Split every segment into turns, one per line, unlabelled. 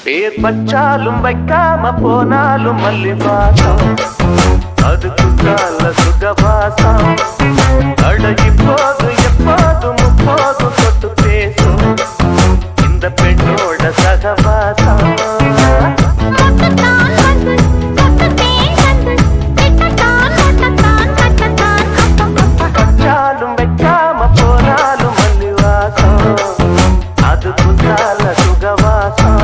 பேர் பச்சாலும் வைக்காம போனாலும் மல்லி வாசம் அதுக்கு கால சுகவாசம் அழகி போதும் எப்போதும் முப்போதும் தொட்டு பேசும் இந்த பெண்ணோட சகவாசம் பச்சாலும் வைக்காம போனாலும் மல்லி வாசம் அதுக்கு கால சுகவாசம்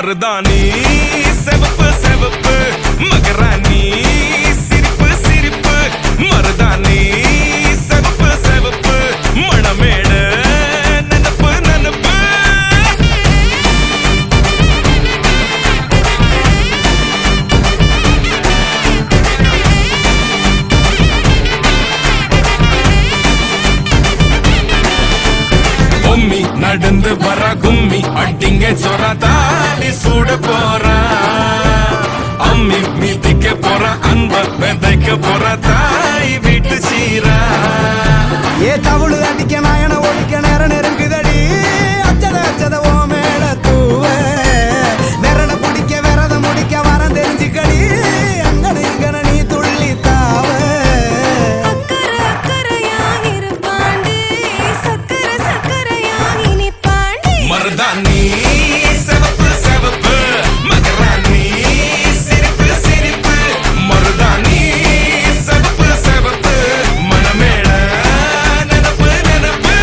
மருதாணி செவப்பு செவப்பு மகராணி சிரிப்பு சிரிப்பு மருதாணி செவப்பு செவப்பு மணமேடு நனப்பு நனப்பு பொம்மி நடந்து வர கும்மி அட்டிங்க சொரா தாடி சூட போறா அம்மி மீதிக்க போற அன்ப விதைக்க போற தாய் வீட்டு சீரா
ஏ தவுளு அடிக்க நாயன ஒழிக்க நேரம் நெருங்குதடி அச்சத அச்சத ஓ மேல தூவ விரட பிடிக்க விரத முடிக்க வரம் தெரிஞ்சுக்கடி அங்கன இங்கன நீ துள்ளி தாவ
மருதாணி செவப்பு செவப்பு மகராணி சிரிப்பு சிரிப்பு மருதாணி செவப்பு செவப்பு மணமேள நனப்பு நனப்பு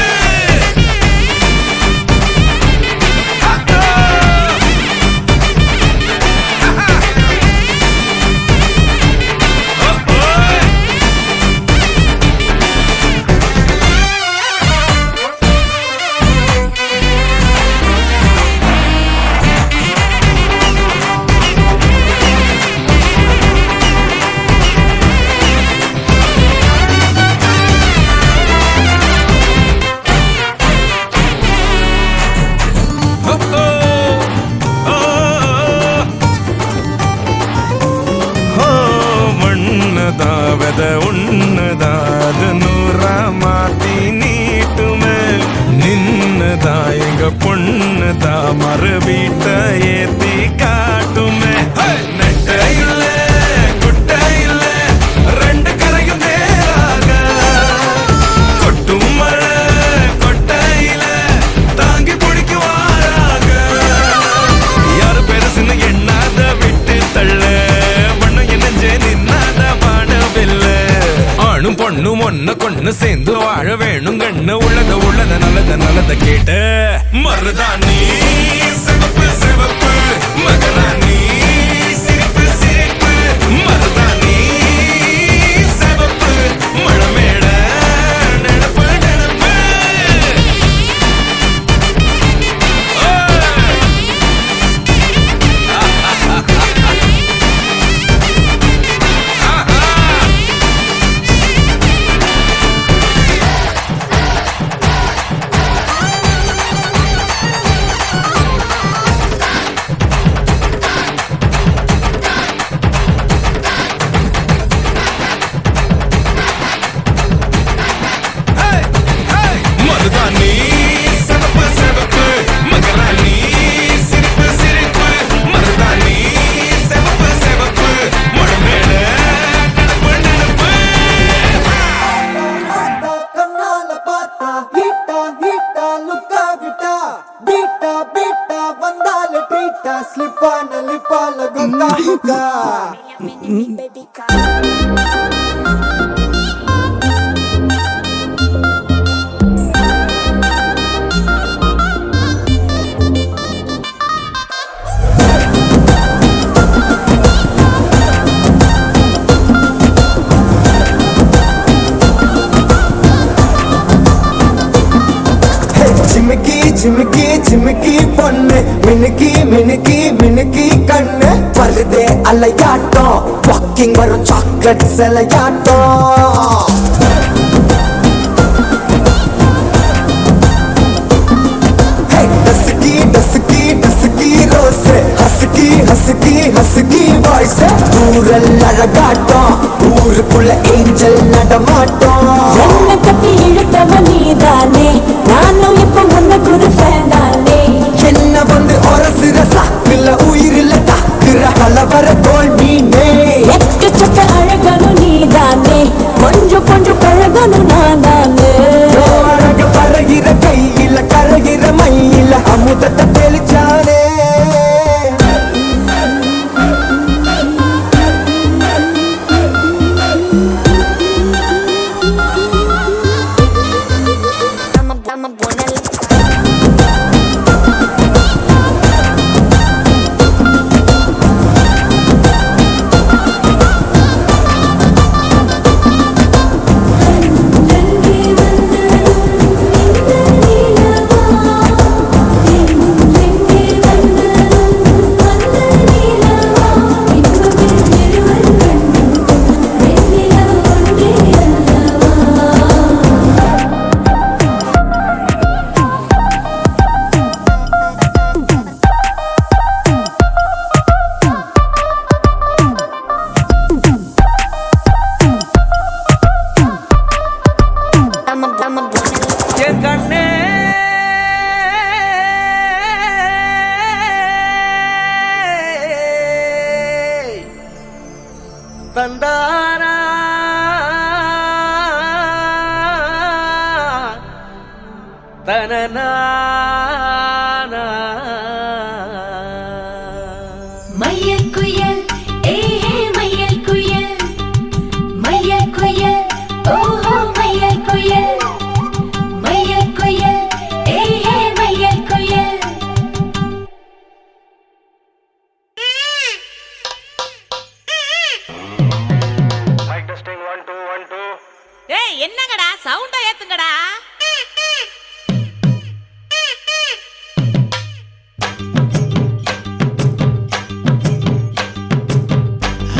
மண்ணதாவத உன்னதாது நூறா மாத்தி நீட்டுமே நின்னதா எங்க பொண்ணுதா மறு வீட்ட ஏத்தி காட்டுமே நெட்ட இல்ல குட்ட இல்ல ரெண்டு கரையும் நேராக கொட்டும் மழை கொட்டையில தாங்கி பிடிக்குவாராக யாரு பெருசுன்னு எண்ணாத விட்டு தள்ள ஆணும் பொண்ணும் ஒன்ன கொண்டு சேர்ந்து வாழ வேணும் கண்ணு உள்ளத நல்லத கேட்டு மருதாணி சிவப்பு சிவப்பு மகராணி சிரிப்பு சிரிப்பு மருதாணி சிவப்பு மழமேட நெனப்பு நெனப்பு மருதாணி செவப்பு செவப்பு மகராணி சிரிப்பு சிரிப்பு மருதாணி செவப்பு செவப்பு மணமேடு நனப்பு நனப்பு
கண்ணால பார்த்தா ஹீட்டா ஹீட்டா லுக்கா விட்டா பீட்டா பீட்டா வந்தால ட்ரீட்டா ஸ்லிப்பான லிப்பால கொக்கா ஹுக்கா சிமிக்கி சிமிக்கி சிமிக்கி பொண்ணு மினுக்கி மினுக்கி மினுக்கி கண்ணு வருதே அலையாட்டம் வாக்கிங் வரும் சாக்லேட் சிலையாட்டம் டசுக்கி டசுக்கி டசுக்கி ரோஸ் ஹசுக்கி ஹசுக்கி ஹசுக்கி வாய்ஸ் ஊரல் அழகாட்டம் ஊருக்குள்ள ஏஞ்சல் நடமாட்டம்
என்ன கட்டி இழுத்தவ நீதானே நானும் இப்ப உனக்கு ஒரு ஃபேனானே
என்ன வந்து ஒரசுற சாக்குல உயிரில தாக்குற கலவர தோல் மீனே
எக்கச்சக்க அழகனும் நீதானே கொஞ்சம் கொஞ்சம் பழகனும் நானே
அழக பறகிற கையில கரகிற மயில அமுதத்தை தெளிச்சானே என் கண்ணே தந்தாரா தனனா
மையல் குயில் மையல் குயில் மையல் குயில் ஓஹோ மையல் குயில் மையல் குயில் மையல் குயில்
மைக் டெஸ்டிங் 1 2 1 2
ஏய் என்னங்கடா சவுண்டா ஏத்துங்கடா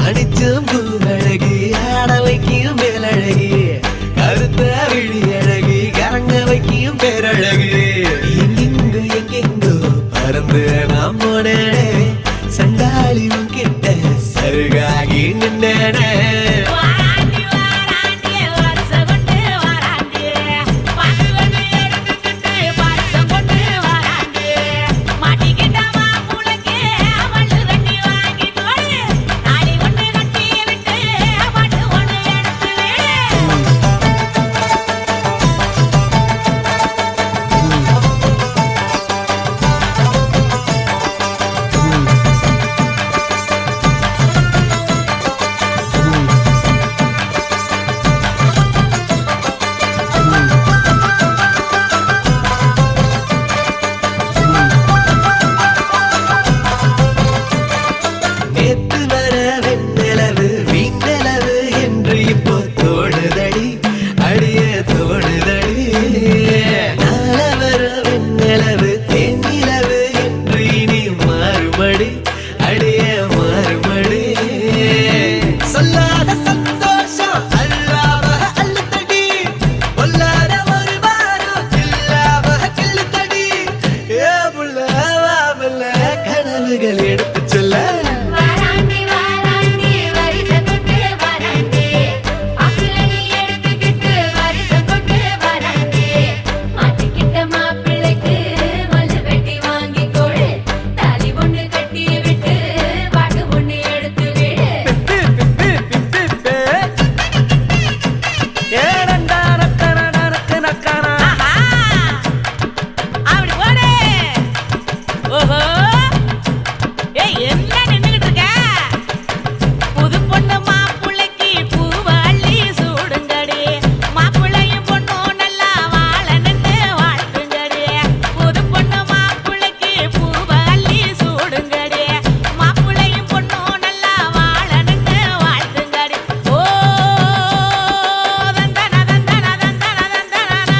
அடிச்சும் பூவழகி ஆட வைக்கும் மேலழகி கருத்த விழி அழகி கரங்க வைக்கும் பேரழகு எங்கெங்கோ பறந்து நாம் போனே சண்டாளி கிட்ட சருகாகி நின்னே
வாராண்டி வாராண்டி வருஷம் கொண்டு வாராண்டி பாட்டு வந்து எடுத்துக்கிட்டு வருஷம் கொண்டு வாராண்டி மாட்டிக்கிட்ட மாப்புளைக்கு மண்ணு கட்டி வாங்கி போடு தாலி ஒண்ணு கட்டி விட்டு பாட்டு ஒண்ணு எடுத்து விடு
நேத்து வர வெண்ணிலவு வீண்ணிலவு என்று இப்போ தோடுதடி அடிய தோடுதடி நாள வர வெண்ணிலவு தென்னிலவு என்று இனி மாறுபடி அடிய மாறுபடி சொல்லாத சந்தோஷம் அல்லாம அள்ளுத்தடி பொல்லாத ஒரு வாரம் இல்லாம கிள்ளுத்தடி ஏ புள்ள கனவுகள் எடுத்து சொல்ல
வாராண்டி வாராண்டி வருஷம் கொண்டு வாராண்டி அக்கிளி எடுத்துக்கிட்டு வருஷம் கொண்டு வாராண்டி மாட்டிக்கிட்ட மாப்பிள்ளைக்கு மல்லு வெட்டி வாங்கி கொடு தாலி ஒண்ணு கட்டி விட்டு பாட்டு ஒண்ணு எடுத்து விடு
ஆஹா அப்படி போடு ஓஹோ ஏய் என்ன நின்னுகிட்டு இருக்க புது பொண்ணு மாப்புளைக்கு பூவை அள்ளி சூடுங்கடி மாப்புளையும் பொண்ணும் நல்லா வாழ நின்று வாழ்த்துங்கடி புது பொண்ணு மாப்புளைக்கு பூவை அள்ளி சூடுங்கடி மாப்புளையும் பொண்ணும் நல்லா வாழ நின்று வாழ்த்துங்கடி ஓ தந்தன தந்தன தந்தன தந்தனா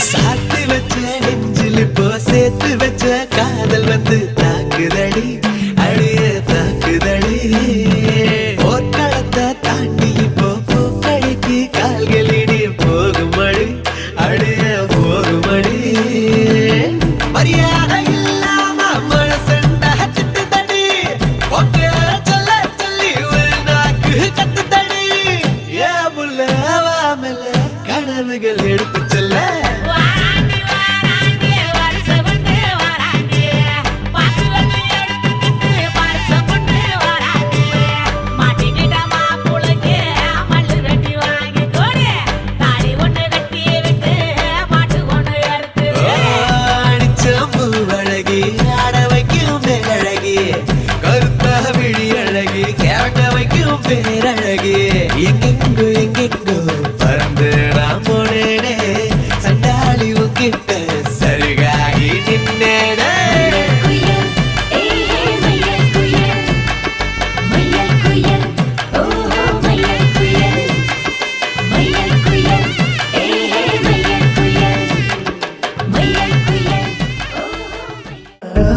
சாத்து வச்ச நெஞ்சில் இப்போ சேர்த்து வச்ச காதல் வந்து தாக்குதடி அழிய தாக்குதடி போர்க்களத்தை தாண்டி இப்போ பூக்கழிக்கு கால்களிடி போகுமடி அழிய போகுமடி மரியாதை இல்லாம மனசண்டா திட்டுதடி ஒக்க சொல்ல சொல்லி ஒரு நாக்கு கட்டுதடி ஏ புள்ள வாமல கனவுகள் எடுத்து சொல்ல
வாராண்டி வாராண்டி வருஷம் கொண்டு வாராண்டி பாட்டு வந்து எடுத்துக்கிட்டு வருஷம் கொண்டு வாராண்டி மாட்டிக்கிட்ட மாப்புளைக்கு மல்லு கட்டி வாங்கி கொடு தாலி ஒண்ணு கட்டி விட்டு பாட்டு ஒண்ணு எடுத்து விடு
அடிச்சம்பு அழகி ஆட வைக்கும் மேலழகி கருத்தா விழி அழகி கேட்க வைக்கும் பேரழகி எங்கெங்கோ பறந்து நாம் போனேனே சண்டாளி உங்கிட்ட சருகாகி நின்னேனே
குயில் மையல் குயில் மையல் குயில் ஓஹோ மையல் குயில் மையல் குயில் மையல் குயில் மையல் குயில் ஓஹோ
ரா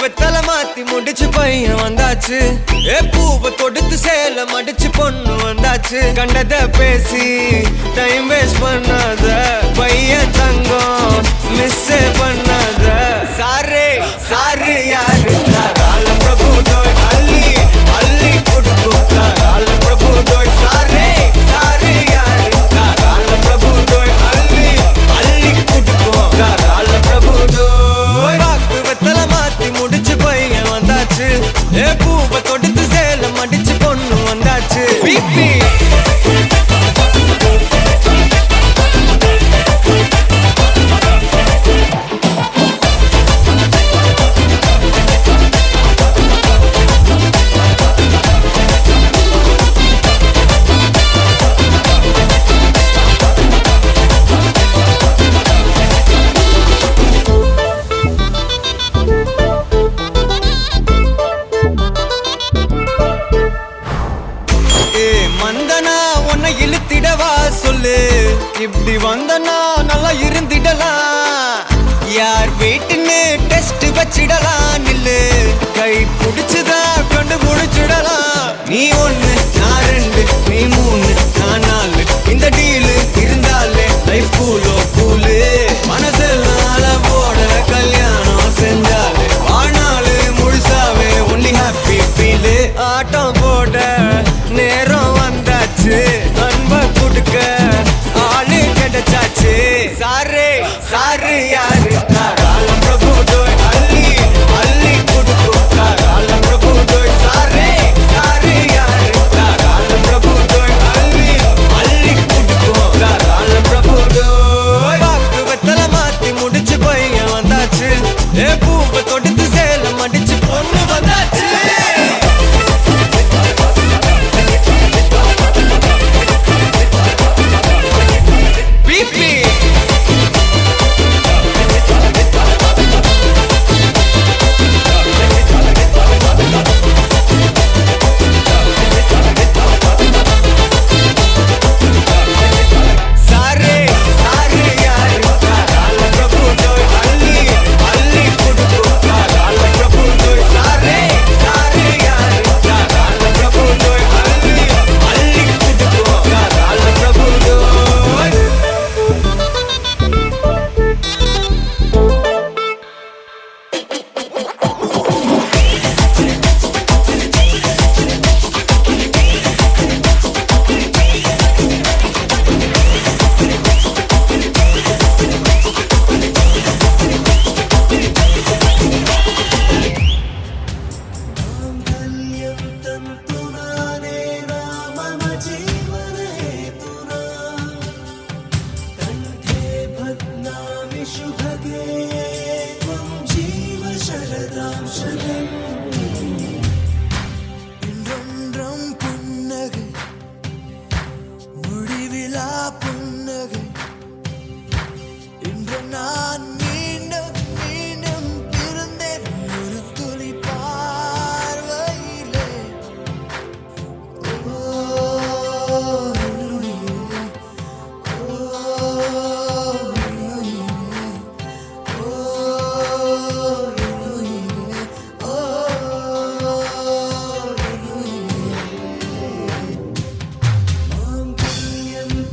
வெத்தல மாத்தி முடிச்சு பையன் வந்தாச்சு பூவை தொடுத்து சேல மடிச்சு பொண்ணு வந்தாச்சு கண்டத பேசி டைம் வேஸ்ட் பண்ணாத பையன் தங்கம் மிஸ் பண்ணாத சாரே சாரு யாரு கால பிரபு தோய் அள்ளி அள்ளி கொடுக்கும் கால பிரபு தோய் சாரே சாரு யாரு கால பிரபு தோய் அள்ளி அள்ளி கொடுக்கும் கால பிரபு தோய் வாக்கு வெத்தல மாத்தி முடிச்சு பையன் வந்தாச்சு பூவை தொடுத்து சேல மடிச்சு பொண்ணு வந்தாச்சு பிபி வந்தனா உன்னை இழுத்திடவா சொல்லு இப்படி வந்தனா நல்லா இருந்திடலாம் யார் வீட்டுன்னு டெஸ்ட் வச்சிடலாம் நில்லு கை பிடிச்சுதா கொண்டு முடிச்சிடலாம் நீ ஒண்ணு நான் ரெண்டு நீ மூணு நான் நாலு இந்த டீலு இருந்தாலே லைஃப் கூலோ கூலு மனசெல்லாம் போட கல்யாணம் செஞ்சாலே ஆனாலு முழுசாவே ஒன்லி ஹாப்பி ஃபீலு ஆட்டம் போட நேரம் வந்தாச்சு அன்ப கொடுக்க ஆளு கிடைச்சாச்சு சாரே சாரு யாரு கால பிரபு தோய் அள்ளி அள்ளி கொடுக்கும் கால பிரபு தோய் சாரே சாரு யாரு கால பிரபு தோய் அள்ளி அள்ளி கொடுக்கும் கால பிரபு தோய் வாக்கு வெத்தல மாத்தி முடிச்சு பையன் வந்தாச்சு பூவை தொடுத்து சேல மடிச்சு பொண்ணு வந்தாச்சு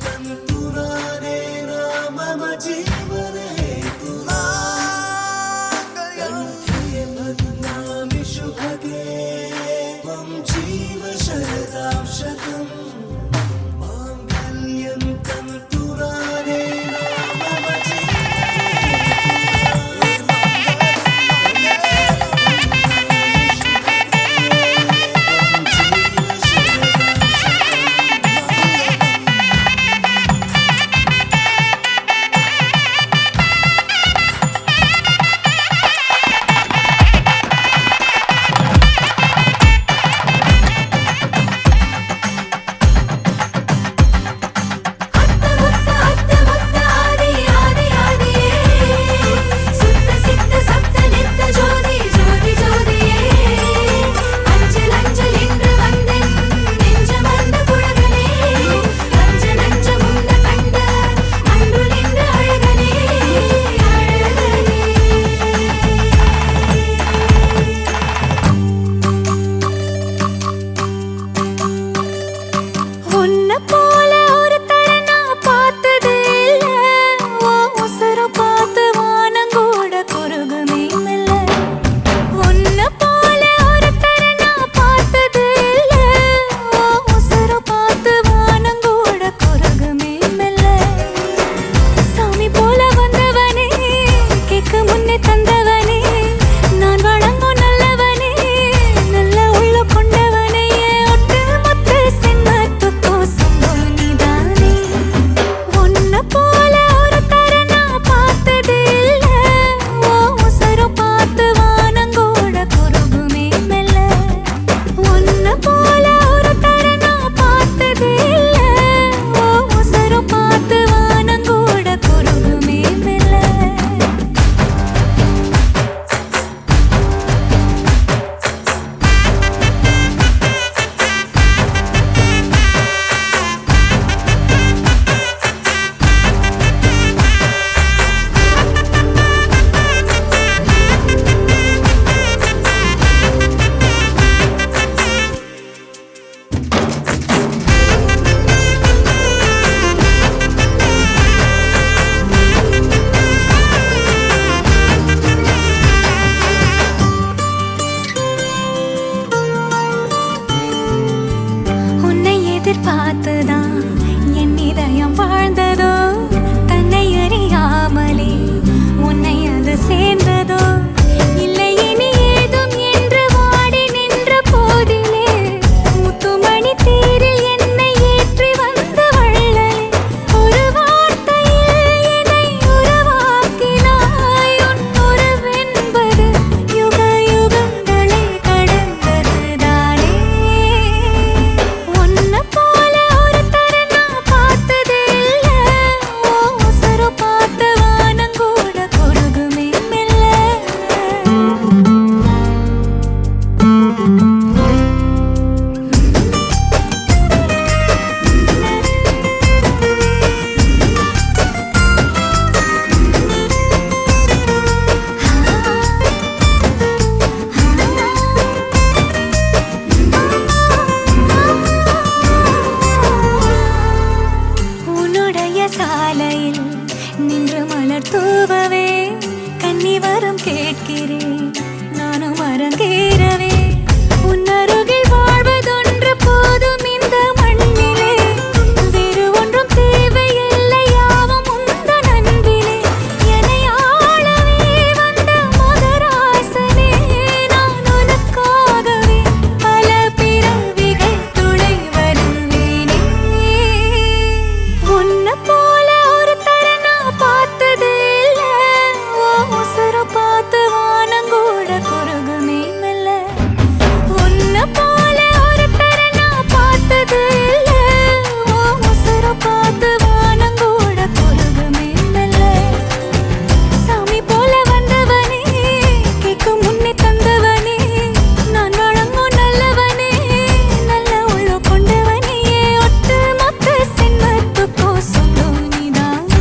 Tanto
பார்த்துதான் என் இதயம் வாழ்ந்ததோ, தன்னை அறியாமலே உன்னை அது சேர்ந்ததோ, இல்லை இனி ஏதும் என்று வாடி நின்ற போதிலே முத்துமணி தேரில் என்னை ஏற்றி வந்த வள்ளலே, ஒரு வார்த்தையில் என்னை உருவாக்கினாய். உன் உறவென்பது யுக யுகங்களை கடந்ததுதானே. உன்னை போல ஒருத்தரை நான் பார்த்ததே இல்ல, ஓ உசுரு பார்த்த வானங்கூட குறுகுமே மெல்ல. உன்னுடைய சாலையில் நின்று மலர் தூவவே கன்னி வரம் கேட்கிறேன், நானும் அரங்கேறவே. உன் அருகில் வாழ்வதொன்று போதும் இந்த மண்ணிலே, வேறு ஒன்றும் தேவையில்லை யாவும் உந்தன் அன்பிலே. என்னை ஆளவே வந்த மகராசனே, நான் உனக்காகவே பல பிறவிகள் துளை வருவேனே. உன்னை போல ஒருத்தரை நான் பார்த்ததே இல்ல, ஓ உசுரு பார்த்து வானங்கூட குறுகுமே மெல்ல. உன்னை போல ஒருத்தரை நான் பார்த்ததே இல்ல, ஓ உசுரு பார்த்து வானங்கூட குறுகுமே மெல்ல. சாமி போல வந்தவனே, கேட்கும் முன்னே தந்தவனே, நான் வழங்கும் நல்லவனே, நல்ல உள்ள கொண்டவனே, ஒட்டு மொத்த சின்னத்துக்கோ சொந்தம் நீதானே.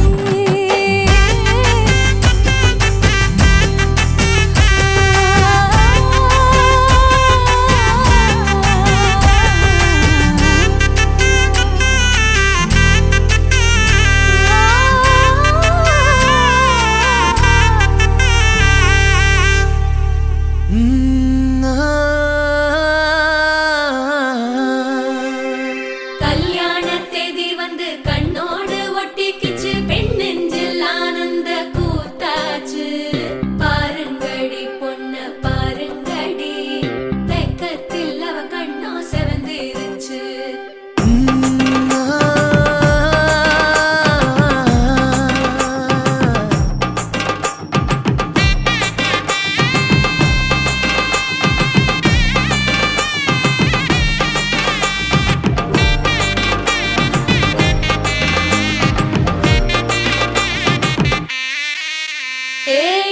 கல்யாண தேதி வந்து கண்ணோடு ஒட்டிக்கிச்சு, பெண் நெஞ்சில் ஆனந்த கூத்தாச்சு. பாருங்கடி பொண்ண பாருங்கடி, வெக்கத்தில் அவ கண்ணோ செவந்திருச்சு.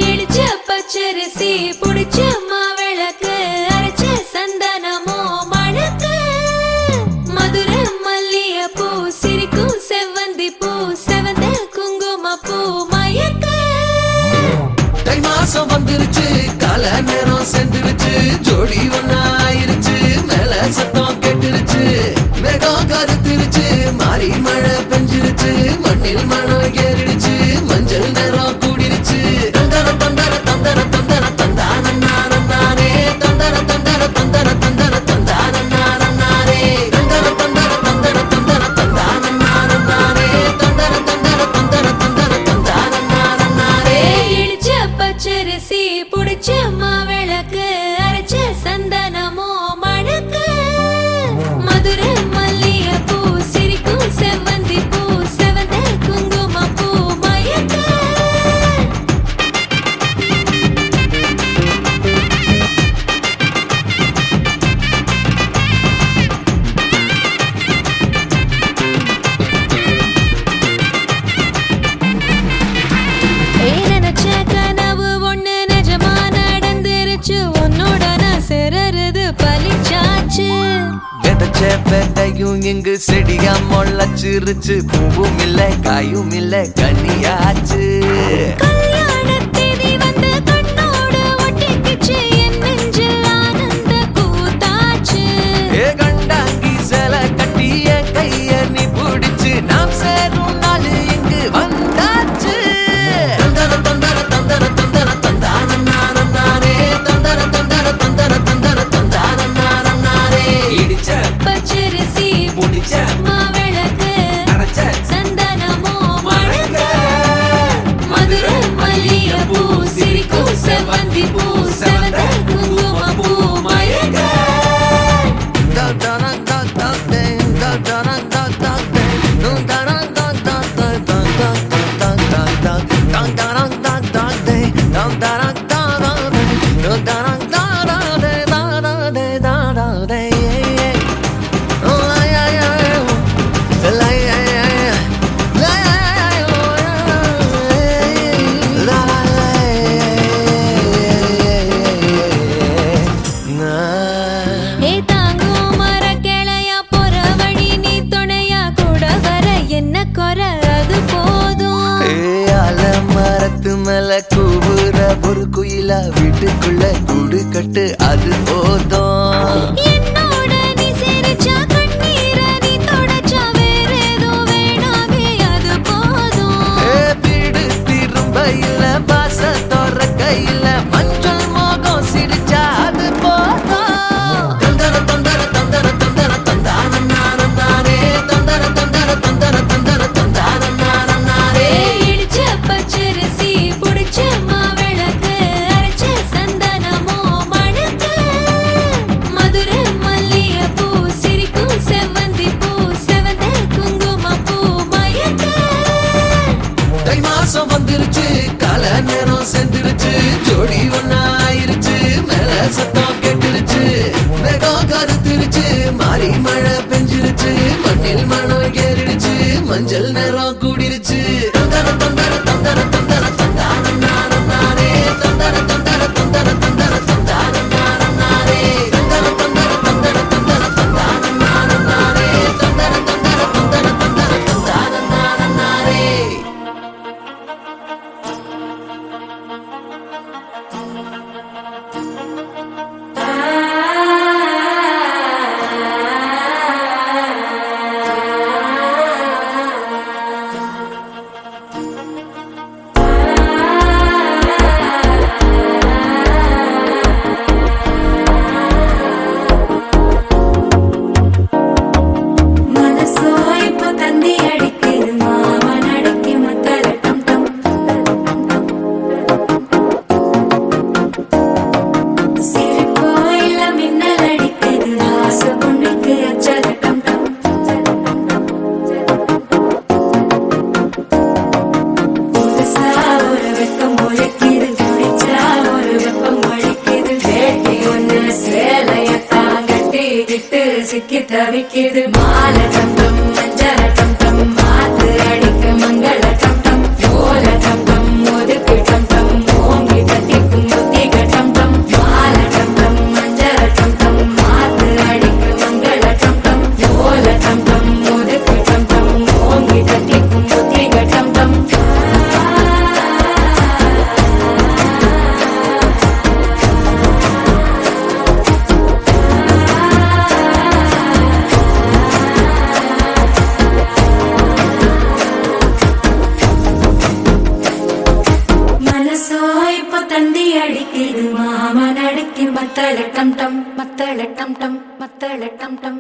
இடிச்ச பச்சரிசி புடிச்ச மாவிளக்கு, அரைச்ச சந்தனமோ மணக்கு, மதுர மல்லிய பூ சிரிக்கும் செவ்வந்தி பூ, செவந்த குங்கும பூ மயக்க.
தை மாசம் வந்துருச்சு, கால நேரம் சென்றுருச்சு, ஜோடி ஒன்னாயிருச்சு, மேல சத்தம் கேட்டுருச்சு, மேகம் கருத்துருச்சு, மாறி மழை பெஞ்சிருச்சு, மண்ணில் மனம் ஏறிடுச்சு, மஞ்சள் நேரம் கூடிருச்சு. தந்தர தந்தர தந்தர தந்தர தந்தானே, தந்தர தந்தர தந்தர தந்தர தந்தானே, தந்தர தந்தர தந்தர தந்தர தந்தானே, தந்தர தந்தர தந்தர தந்தர தந்தானே.
இடிச்ச பச்சரிசி புடிச்ச மாவிளக்கு, அரைச்ச சந்தனமோ மணக்கு, மதுர மல்லிய பூ சிரிக்கும் செவ்வந்தி பூ, செவந்த குங்கும பூ மயக்க. நினைச்ச கனவு ஒண்ணு நிஜமா நடந்துருச்சு, உன்னோட நான் சேரறது பலிச்சாச்சு.
விதைச்ச விதையும் இங்கு செடியா முளைச்சிருச்சு, பூவும் இல்ல காயும் இல்ல கனியாச்சு.
கல்யாண தேதி வந்து கண்ணோடு ஒட்டிக்கிச்சு, என் நெஞ்சில் ஆனந்த கூத்தாச்சு.
ஏ கண்டாங்கி சில கட்டி என் கைய நீ பிடிச்சு, நாம் சேரும் நாள் இங்கு வந்தாச்சு. தந்தர தந்தர தந்தர தந்தர தந்தானே, தந்தர தந்தர தந்தர தந்தர தந்தானே. இடிச்ச
பச்சரிசி
முடிச்ச
மாவிளக்கு,
ஒரு குயிலா வீட்டுக்குள்ள கூடு கட்டு அது போதும்.
என்னோட நீ சிரிச்சா கண்ணீர நீ தொடச்சா வேற ஏதோ வேணாமே அது போதும்.
வீடு திரும்ப இல்ல பாச தோற கையில மஞ்சள் மோகம் சிரிச்சா அது போதும். தந்தர தந்தர தந்தர தந்தர தந்தான நானே தந்தர தந்தர தந்தர தந்தர தந்தான நானே.
இடிச்ச பச்சரிசி புடிச்ச மாவிளக்கு அரைச்ச சந்தனமோ மணக்கு. மதுரை மல்லிகைப்பூ சிரிக்கும் செவ்வந்தி பூ செவந்த குங்குமப்பூ மயக்க.
தை மாசம் வந்துருச்சு கால நேரம் செந்துருச்சு ஜோடி ஒன்னா ஆயிருச்சு மேல சத்தம் கெட்டுருச்சு மேகம் கருத்துருச்சு மாறி மழை பெஞ்சிருச்சு மண்ணில் மணம் ஏறிடுச்சு மஞ்சள் நேரம் கூடிருச்சு. தந்தர தந்தர தந்தர தந்தர தந்தான நானே தந்தர தந்தர தந்தர தந்தர தந்தான நானே தந்தர தந்தர தந்தர தந்தர தந்தான நானே தந்தர தந்தர தந்தர தந்தர தந்தான நானே.
மனசோ இப்போ தந்தி அடிக்குது மாமன் அடிக்கு மத்தள டம் டம். சிரிப்போ இல்ல மின்னல் அடிக்குது ஆசை பொண்ணுக்கு அச்சத டம் டம். புதுசா ஒரு வெப்பம் ஒழிக்குது குடிச்சா ஒரு வெப்பம் ஒழிக்குது. வேட்டி ஒண்ணு சேலையத்தான் கட்டிக்கிட்டு சிக்கி தவிக்குது. மாலை டம் டம் மஞ்சள டம் டம் மாத்து அடிக்க மங்கள டம் டம். ஓல டம் டம் ஒதுக்கு டம் டம் ஓங்கி தட்டிக்கும் புத்திக டம் டம். மாலை டம் டம் மஞ்சள டம் டம் மாத்து அடிக்க மங்கள டம் டம். ஓல டம் டம் ஒதுக்கு டம் டம் ஓங்கி தட்டிக்கும் புத்திக டம் டம். மனசோ இப்போ தந்தி அடிக்குது மாமன் அடிக்கு மத்தள டம் டம் மத்தள டம் டம் மத்தள டம் டம்.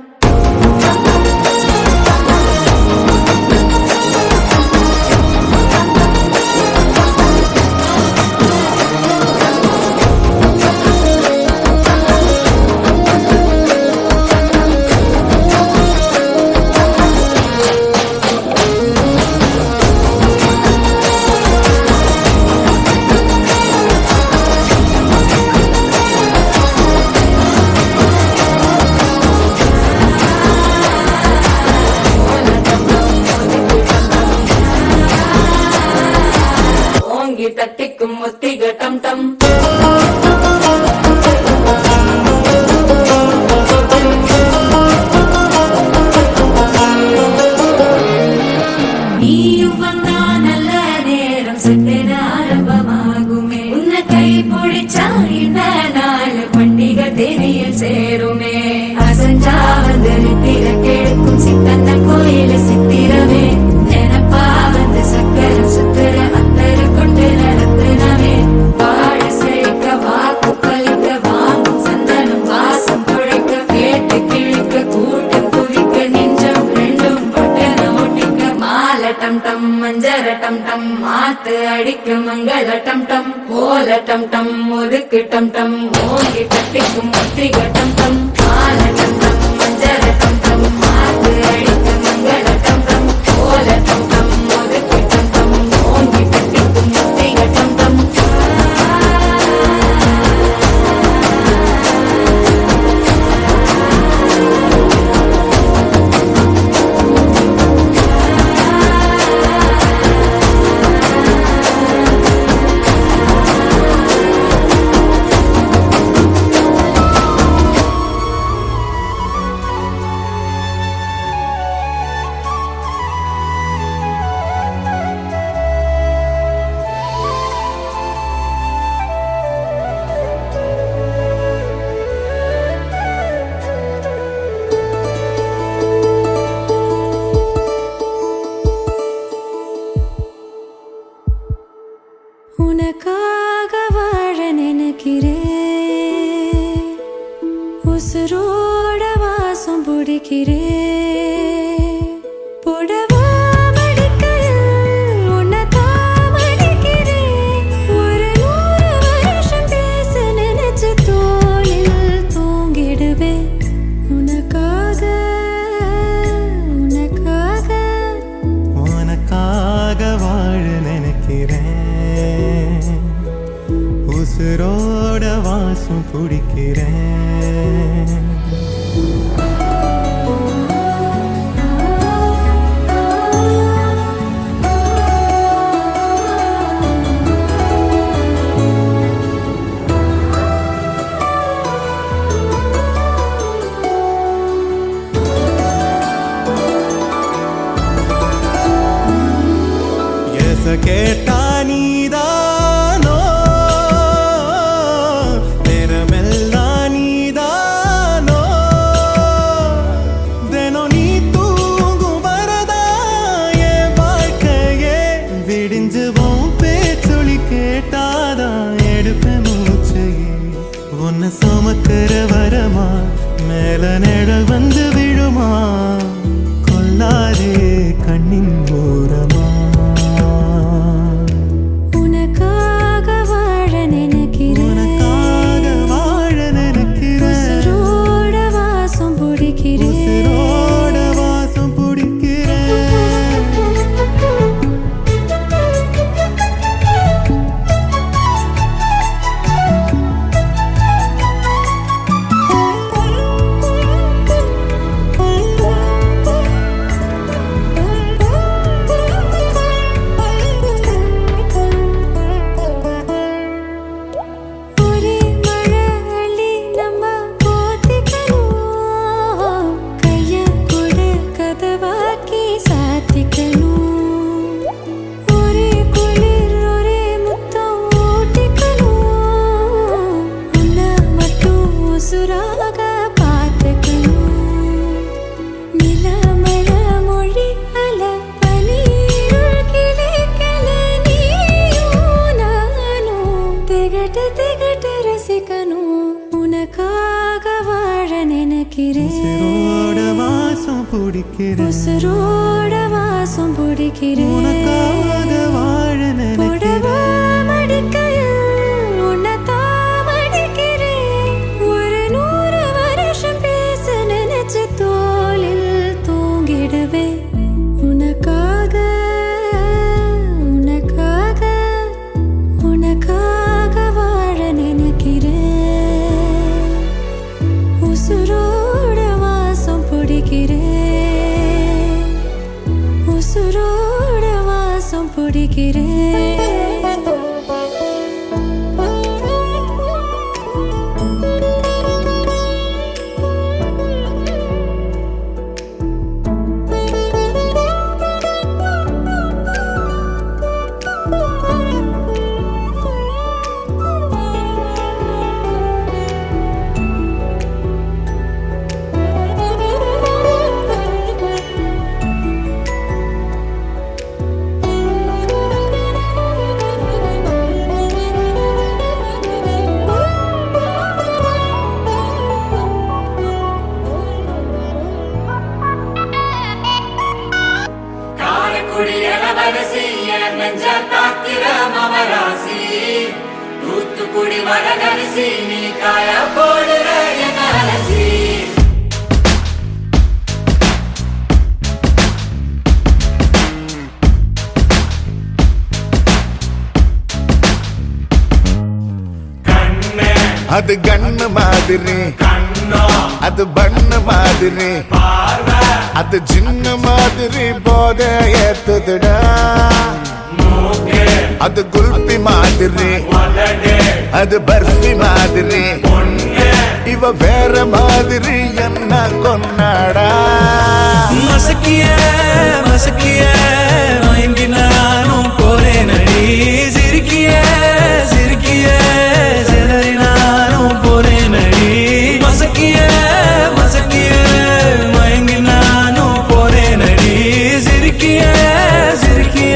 ஓங்கி தட்டிக்கும் ஒத்திக டம் டம். நீயும் வந்தா நல்ல நேரம் செட்டென ஆரம்பமாகுமே. உன்னை கை பிடிச்சா இந்த நாள் பண்டிகை தேதியில் சேருமே. அசஞ்சா வந்து நித்திர கெடுக்கும் சித்தந்த கோயில சித்திரமே. நினப்பா வந்து சக்கரம் சுத்துற அத்தர கொண்டு நடத்துனவே. வாழ செழிக்க வாக்கு பலிக்க வாங்கும் சந்தனம் வாசம் குழைக்க கேட்டு கிழிக்க கூட்டம் குவிக்க நெஞ்சம் ரெண்டும் பொட்டன ஒட்டிக்க. மாலை டம் டம் மஞ்சர டம் டம் மாத்து அடிக்க மங்கள டம் டம். ஓல டம் டம் ஒதுக்கு டம் டம் ஓங்கி தட்டிக்கும் ஒத்திக டம் டம். மாலை டம் டம் மஞ்சர டம் டம் மாத்து அடிக்க மங்கள டம் டம். ஓல டம் டம் ஒதுக்கு டம் டம் ஓங்கி தட்டிக்கும் ஒத்திக டம் டம்.
உசுரோட வாசம் பிடிக்கிறேன். கேட்டா நீதானோ நேரமெல்லாம் நீதானோ தினம் நீ தூங்கும் வரதா என் வாழ்க்கையே விடிஞ்சுவோம் பேச்சொலி கேட்டாதான் எடுப்பேன் மூச்சையே உன்னை சுமக்கிற வரமா மேல நிழல் வந்து விழுமா கொல்லாதே கண்ணின் ஓரமா உசுரோட வாசம் பிடிக்கிறேன் உனக்காக வாழ நினைக்கிறேன் உன்னைத்தான் மடிக்கிறேன் ஒரு 100 வருஷம் பேச நினைச்சு தோளில் தூங்கிடுவேன் உனக்காக உனக்காக உனக்காக வாழ நினைக்கிறேன் உசுரோட வாசம் பிடிக்கிறேன் உசுரோட வாசம் பிடிக்கிறேன்
தூத்துக்குடி வரகரிசி நீ காய போடுற என் அலசி
அது கண்ணு மாதிரி அது பண்ணு மாதிரி அது சின்ன மாதிரி போத ஏத்துதுடா அது குல்பி மாதிரி அது பர்ஃபி மாதிரி இவ வேற மாதிரி என்ன கொண்டாடா
மசக்கிய மசக்கிய மயங்கி நானும் போறேன் அடி சிரிக்கிய சிரிக்கிய சிதறி நானும் போறேன் அடி மசக்கிய மசக்கிய மயங்கி நானும் போறேன் அடி சிரிக்கிய சிரிக்கிய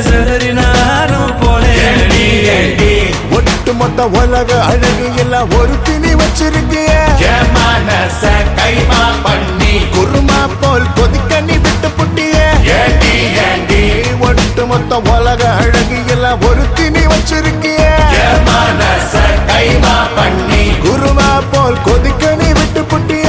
சிதறி நானும் போறேன் அடி
ஒட்டு மொத்த உலக அழகு எல்லாம் ஒரு திணி வச்சிருக்கிய மனச கைமா பண்ணி குருமா போல் கொதிக்க நீ விட்டு புட்டிய ஒட்டு மொத்த உலக அழகு எல்லாம் ஒரு திணி வச்சிருக்கிய மனச கைமா பண்ணி குருமா போல் கொதிக்க நீ விட்டு புட்டிய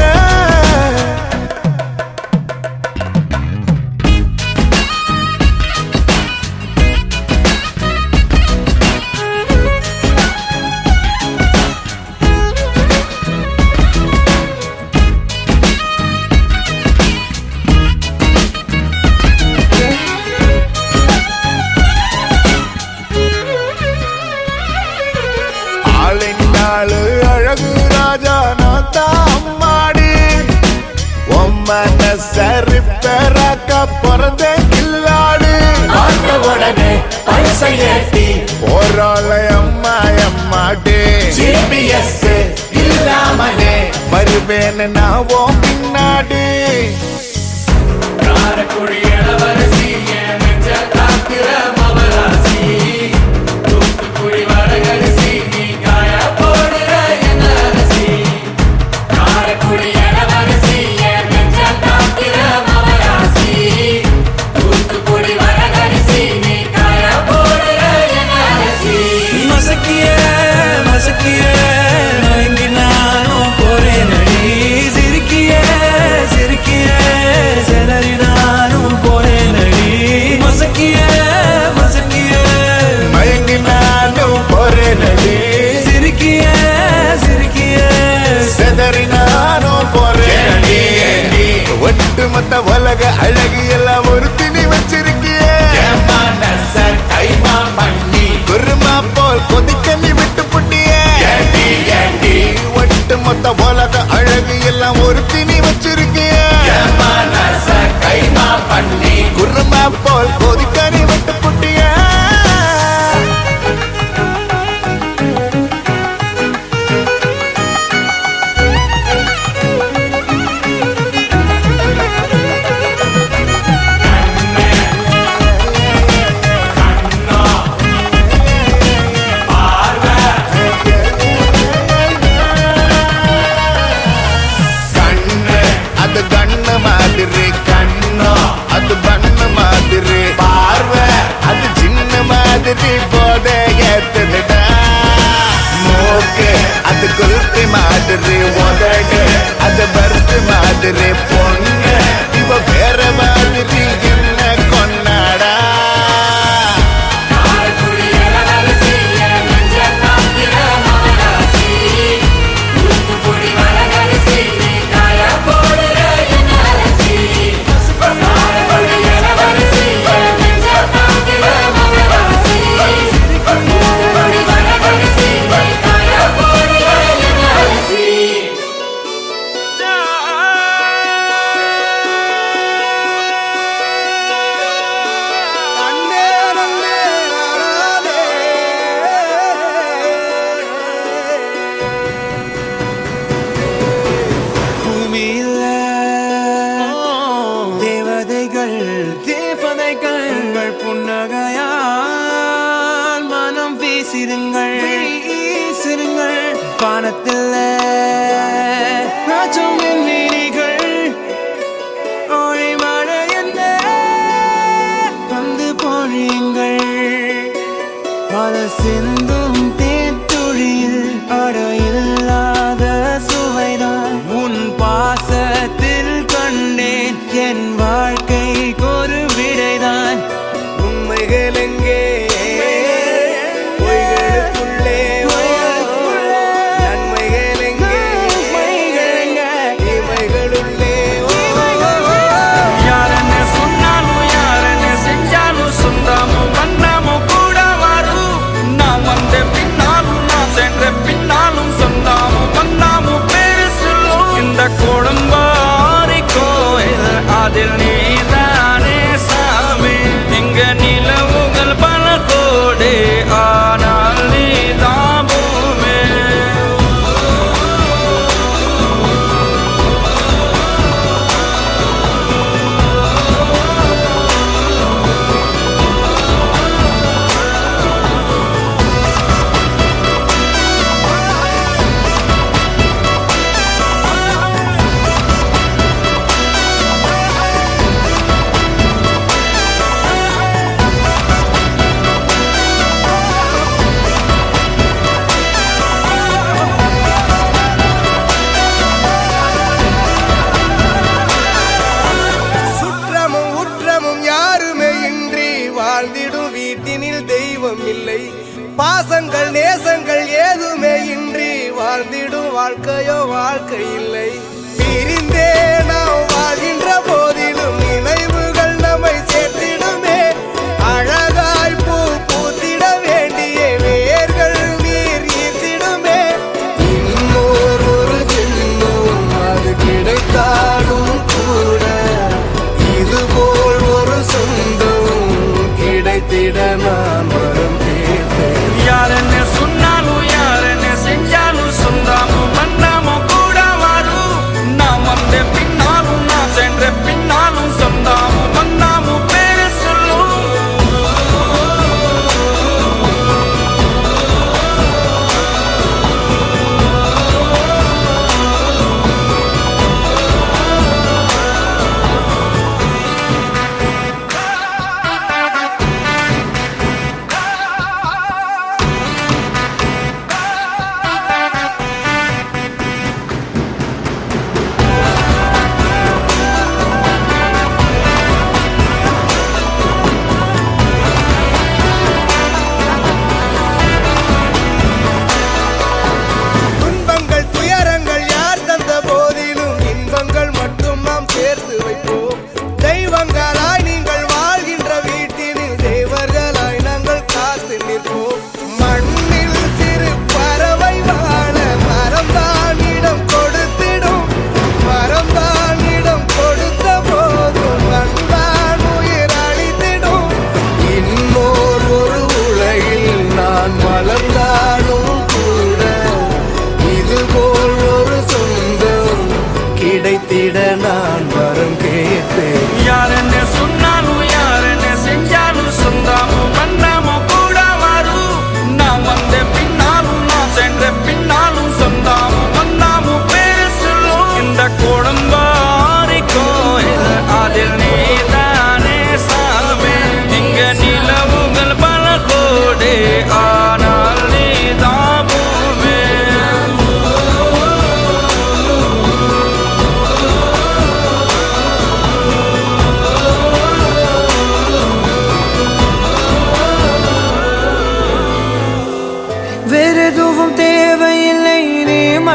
வருவேன்னு நான் ஓ பின்னாடி
காரக்குடி இளவரசி என் நெஞ்ச காக்கிற மவராசி தூத்துக்குடி வடகரிசி நீ காய போடுற என் அரசி காரக்குடி இளவரசி என் நெஞ்ச காக்கிற மவராசி தூத்துக்குடி வடகரிசி நீ காய போடுற என் அரசி
மசக்கிய மசக்கிய மயங்கி நானும் போறேன் அடி சிரிக்கிய சிரிக்கிய செலறி நானும் போறேன் அடி மசக்கிய மசக்கிய
மயங்கி நானும் போறேன் அடி
சிரிக்கிய சிரிக்கிய
செதறி நானும் போறேன் அடி ஒட்டுமொத்த உலக அழகு எல்லாம் ஒரு திணி வச்சிருக்கிய
மனச கைமா பண்ணி
குருமா போல் கொதிக்க நீ விட்டு புட்டிய ஒட்டுமொத்த உலக அழகு எல்லாம் ஒரு திணி வச்சிருக்கிய
மனச கைமா பண்ணி
குருமா போல் கொதிக்க நீ விட்டு புட்டிய கண்ணு அது கண்ணு மாதிரி கண்ணோ அது பண்ணு மாதிரி பார்வை அது சின்ன மாதிரி போத ஏத்துதுடா மூக்கு அது குல்பி மாதிரி உதடு அது பருத்து மாதிரி பொண்ணு இவ வேற மாதிரி என்ன கொண்டாடா
காரக்குடி இளவரசி என் நெஞ்ச காக்கிற மவராசி தூத்துக்குடி வடகரிசி நீ காய போடுற என் அரசி காரக்குடி இளவரசி என் நெஞ்ச காக்கிற மவராசி தூத்துக்குடி வடகரிசி நீ காய போடுற என் அரசி
பூமியில தேவதைகள் தேவதைகள் புன்னகையால் மனம் வீசிருங்கள் வீசிருங்கள் வானத்தில் நாச்சம் வீணிகள் ஒளி மழை என்ன வந்து பொழியுங்கள் பல சிந்தும் தேத்துழியில் அடையில்லாத சுவைதான் உன் பாசத்தில் கண்டேன் என் வாழ்க்கைக்கு ஒரு விடைதான்
உண்மைகள் எங்கே பொய்களுக்குள்ளே நன்மைகள் எங்கே தீமைகளுள்ளே
யாரென்ன சொன்னாலும் யாரென்ன செஞ்சாலும் சொந்தாமும் வந்தாமும் கூட வரும் நான் வந்த பின்னாலும் நான் சென்ற பின்னாலும் சொந்தாமும் வந்தாமும் பேரு சொல்லும் இந்த கொடும்பாரி கோயில் அதில் நீதானே சாமி இங்க நிலவுகள் பல கோடி ஆனால் நீதான் பூமி
சுற்றமும் உற்றமும் யாருமே இன்றி வாழ்ந்திடும் வீட்டினில் தெய்வம் இல்லை பாசங்கள் நேசங்கள் ஏதுமே இன்றி வாழ்ந்திடும் வாழ்க்கையோ வாழ்க்கை இல்லை பிரிந்தே நாம் வாழ்கின்ற போதிலும் நினைவுகள் நம்மை சேர்த்திடுமே அழகாய் பூ பூத்திட வேண்டிய வேர்கள் நீர் ஈர்த்திடுமே இன்னொரு ஜென்மம் அது கிடைத்தாலும் கூட இதுபோல் ஒரு சொந்தம் கிடைத்திட நான் வரம் கேட்டேன்
யாரென்ன சொன்னாலும் யாரென்ன செஞ்சாலும் சொந்தாமும் வந்தாமும் கூட வரும்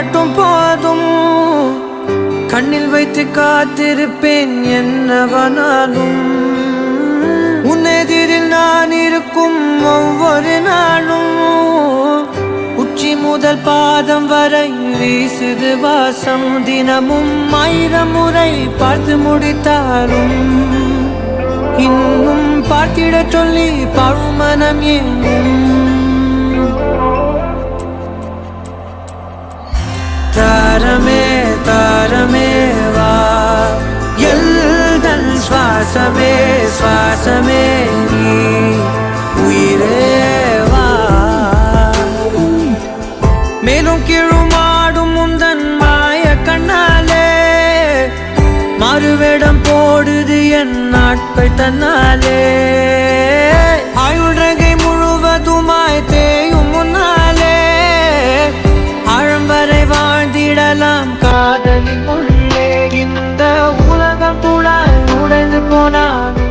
மட்டும் போதும் கண்ணில் வைத்து காத்திருப்பேன் என்னவனாலும் உன்னெதிரில் நான் இருக்கும் ஒவ்வொரு நாளும் உச்சி முதல் பாதம் வரை வீசுது வாசம் தினமும் 1000 முறை பார்த்து முடித்தாலும் இன்னும் பார்த்திட சொல்லி பழுமனம் ஏனும் தாரமே தாரமே வா எல்தன் சுவாசமே சுவாசமே நீ உயிரே வா மேலும் கீழுமாடும் முந்தன் மாய கண்ணாலே மறுவேடம் போடுது என் நாட்கள் தன்னாலே ஆயுள் ரகை முழுவதுமாய் தேயும் முன்னாலே ஆழம் வரை வாழ்ந்திடலாம் காதலின் உள்ளே இந்த உலகம் கூட உடைந்து போனாலும்